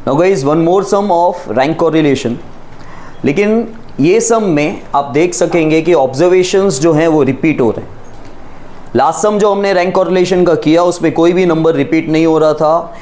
Now guys one more sum of rank correlation, लेकिन ये सम में आप देख सकेंगे कि ऑब्जर्वेशंस जो हैं वो रिपीट हो रहे हैं। लास्ट सम जो हमने रैंक कोरिलेशन का किया उसमें कोई भी नंबर रिपीट नहीं हो रहा था,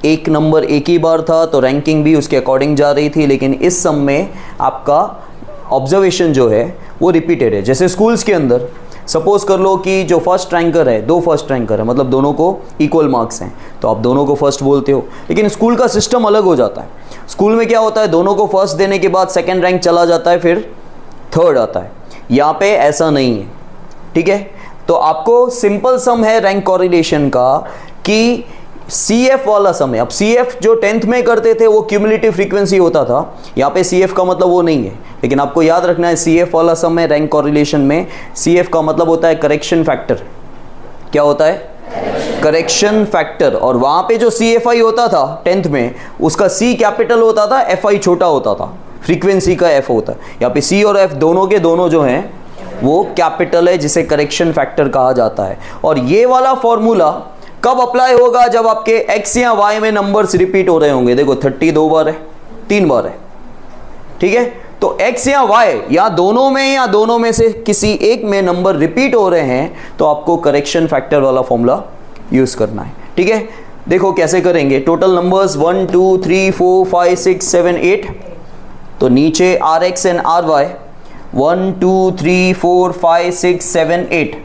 एक नंबर एक ही बार था तो रैंकिंग भी उसके अकॉर्डिंग जा रही थी। लेकिन इस सम में आपका ऑब्जर्वेशन जो है वो रिपीटेड है। जैसे स्कूल्स के अंदर सपोज कर लो कि जो फर्स्ट रैंकर है, दो फर्स्ट रैंकर है, मतलब दोनों को इक्वल मार्क्स हैं, तो आप दोनों को फर्स्ट बोलते हो। लेकिन स्कूल का सिस्टम अलग हो जाता है। स्कूल में क्या होता है, दोनों को फर्स्ट देने के बाद सेकंड रैंक चला जाता है, फिर थर्ड आता है। यहाँ पे ऐसा नहीं है, ठीक है। तो आपको सिंपल सम है रैंक कोरिलेशन का कि CF वाला सम है। अब CF जो 10th में करते थे वो क्यूमुलेटिव फ्रीक्वेंसी होता था, यहाँ पे CF का मतलब वो नहीं है। लेकिन आपको याद रखना है CF वाला सम है रैंक कोरिलेशन में, CF का मतलब होता है करेक्शन फैक्टर। क्या होता है? Correction factor. और वहाँ पे जो CFI होता था 10th में, उसका C कैपिटल होता था, FI छोटा होता था, फ्रीक्वेंसी का F होता है। यहाँ पे C और F दोनों के दोनों जो हैं वो कैपिटल है, जिसे करेक्शन फैक्टर कहा जाता है। और ये वाला फॉर्मूला कब अप्लाई होगा? जब आपके x या y में नंबर्स रिपीट हो रहे होंगे। देखो 30 दो बार है, 3 बार है, ठीक है। तो x या y या दोनों में से किसी एक में नंबर रिपीट हो रहे हैं तो आपको करेक्शन फैक्टर वाला फॉर्मूला यूज करना है, ठीक है। देखो कैसे करेंगे। टोटल नंबर्स 1 2 3 4 5 6 7 8, तो नीचे rx एंड ry 1 2 3 4 5 6 7 8,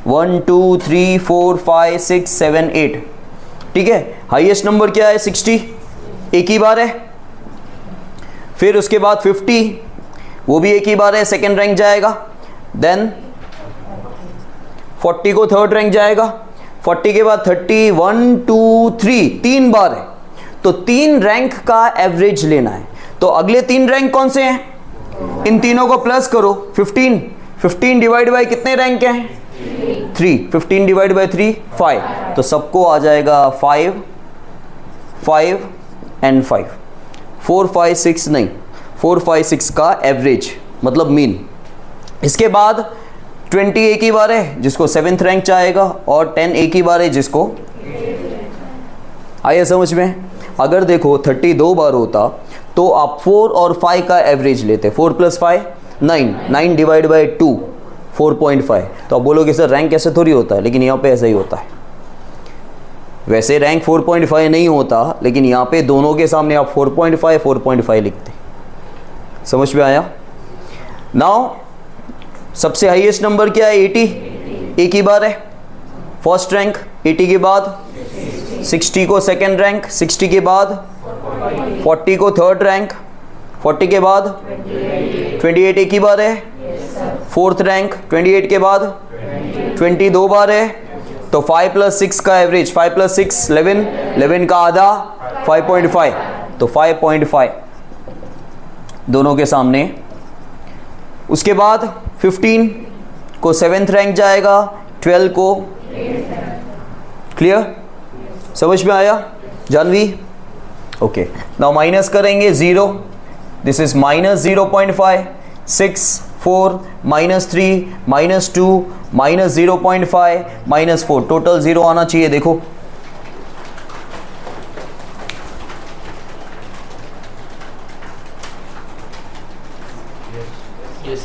1 2 3 4 5 6 7 8, ठीक है। हाईएस्ट नंबर क्या है? 60, एक ही बार है। फिर उसके बाद 50, वो भी एक ही बार है, सेकंड रैंक जाएगा। देन 40 को थर्ड रैंक जाएगा। 40 के बाद 30, 1 2 3, 3 बार है, तो 3 रैंक का एवरेज लेना है। तो अगले 3 रैंक कौन से हैं? इन तीनों को प्लस करो। 15 डिवाइड बाय कितने रैंक हैं? 3। 15 डिवाइड बाय 3 5, तो सबको आ जाएगा 5 5 एंड 5, 4 5 6 नहीं, 4 5 6 का एवरेज मतलब मीन। इसके बाद 20 एक ही बार है जिसको 7th रैंक चाहेगा, और 10 एक ही बार है जिसको, आइए समझ में। अगर देखो 30 दो बार होता तो आप 4 और 5 का एवरेज लेते। 4 + 5 9, 9 डिवाइड बाय 2 4.5। तो आप बोलोगे सर रैंक ऐसे थोड़ी होता है, लेकिन यहाँ पे ऐसा ही होता है। वैसे रैंक 4.5 नहीं होता, लेकिन यहाँ पे दोनों के सामने आप 4.5 लिखते। समझ में आया? नाउ सबसे हाईएस्ट नंबर क्या है? 80, एक ही बार है, फर्स्ट रैंक। 80 के बाद 60 को सेकंड रैंक, 60 के बाद 40 को थर्ड रैंक, 40 के बाद 28 एक ही बार है, फोर्थ रैंक। 28 के बाद 20 दो बार है, तो 5 + 6 का एवरेज, 5 + 6 11, 11 का आधा 5.5, तो 5.5 दोनों के सामने। उसके बाद 15 को 7th रैंक जाएगा, 12 को, क्लियर? समझ में आया जानवी? ओके, नाउ माइनस करेंगे 0, दिस इज -0.5, 6 4 -3 -2 -0.5 -4, टोटल 0 आना चाहिए। देखो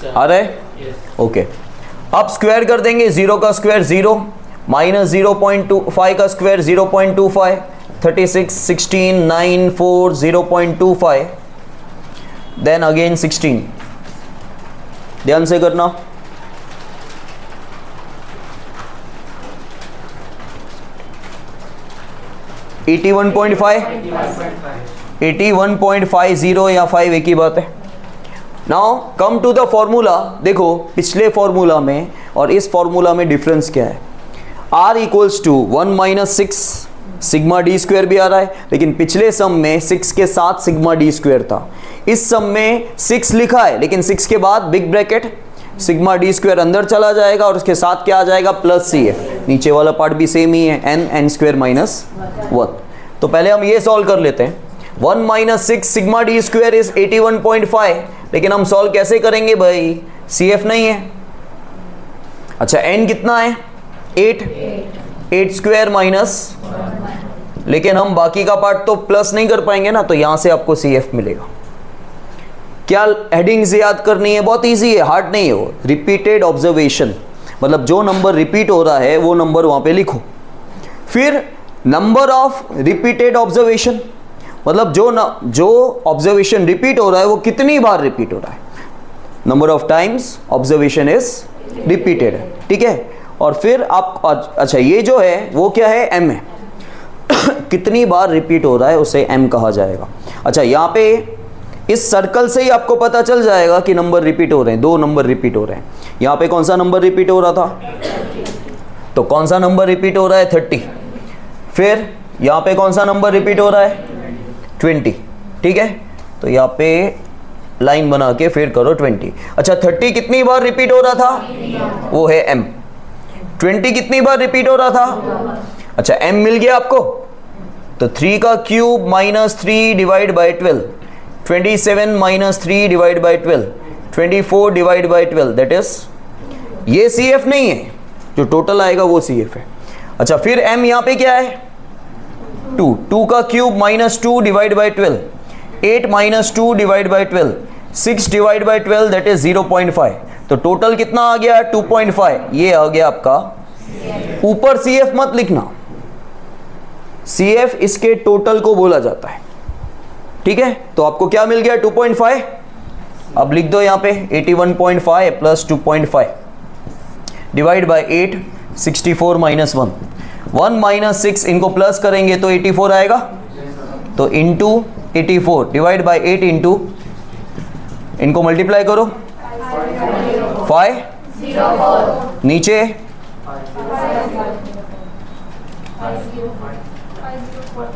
आ रहा है? ओके, अब स्क्वायर कर देंगे। 0 का स्क्वायर 0, -0.25 का स्क्वायर 0.25, 36 16 9 4 0.25, देन अगेन 16। ध्यान से करना। $81.50 या 5 एक ही बात है। Now come to the formula. देखो पिछले फॉर्मूला में और इस फॉर्मूला में डिफरेंस क्या है? R = 1 - 6 सिग्मा d स्क्वायर भी आ रहा है, लेकिन पिछले सम में 6 के साथ सिग्मा d स्क्वायर था। इस सम में 6 लिखा है, लेकिन 6 के बाद big bracket sigma d square अंदर चला जाएगा और उसके साथ क्या आ जाएगा? +CF। नीचे वाला पार्ट भी सेम ही है, n स्क्वायर -1। तो पहले हम ये सॉल्व कर लेते हैं। 1 - 6 सिग्मा d स्क्वायर इज 81.5, लेकिन हम सॉल्व कैसे करेंगे भाई? CF नहीं है। अच्छा n कितना है? 8 स्क्वायर लेकिन हम बाकी का पार्ट तो प्लस नहीं कर पाएंगे ना, तो यहां से आपको CF मिलेगा। क्या हेडिंग्स याद करनी है? बहुत इजी है, हार्ड नहीं है वो। रिपीटेड ऑब्जर्वेशन, मतलब जो नंबर रिपीट हो रहा है वो नंबर वहां पे लिखो। फिर नंबर ऑफ रिपीटेड ऑब्जर्वेशन, मतलब जो ऑब्जर्वेशन रिपीट हो रहा है वो कितनी बार रिपीट हो रहा है। Number of times observation is repeated, ठीक है। और फिर आप, अच्छा ये जो है वो क्या है? M है। कितनी बार रिपीट हो रहा है उसे M कहा जाएगा। अच्छा, यहाँ पे इस सर्कल से ही आपको पता चल जाएगा कि नंबर रिपीट हो रहे हैं, 2 नंबर रिपीट हो रहे हैं। यहाँ पे कौन सा नंबर रिपीट हो रहा था? तो कौन सा नंबर रिपीट हो रहा है? 30। फिर यहाँ पे कौन सा नंबर रिपीट हो रहा है? 20, ठीक है। तो यहाँ पे लाइन बना के फिर करो 20। अच्छा, 30 कितनी बार रिपीट हो रहा था? वो है M। 20 कितनी बार रिपीट हो रहा था? अच्छा, M मिल गया आपको। तो 3 का cube minus 3 divide by 12, 27 minus 3 divide by 12, 24 divide by 12, that is, ये CF नहीं है, जो टोटल आएगा वो CF है। अच्छा, फिर M यहाँ पे क्या है? 2 का cube minus 2 divide by 12, 8 minus 2 divide by 12, 6 divide by 12, that is 0.5। तो टोटल कितना आ गया? 2.5। ये आ गया आपका। ऊपर CF मत लिखना, CF इसके टोटल को बोला जाता है, ठीक है। तो आपको क्या मिल गया? 2.5। अब लिख दो यहाँ पे 81.5 plus 2.5 divide by 8, 64 minus 1, 1 minus 6, इनको प्लस करेंगे तो 84 आएगा। तो इंटू 84 डिवाइड बाई 8 इंटू, इनको मल्टीप्लाई करो, 5, नीचे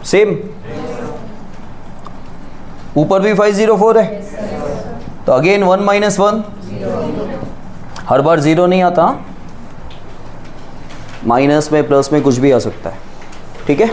सेम, ऊपर भी 504 है। तो अगेन 1 माइनस 1, हर बार 0 नहीं आता, माइनस में प्लस में कुछ भी आ सकता है, ठीक है।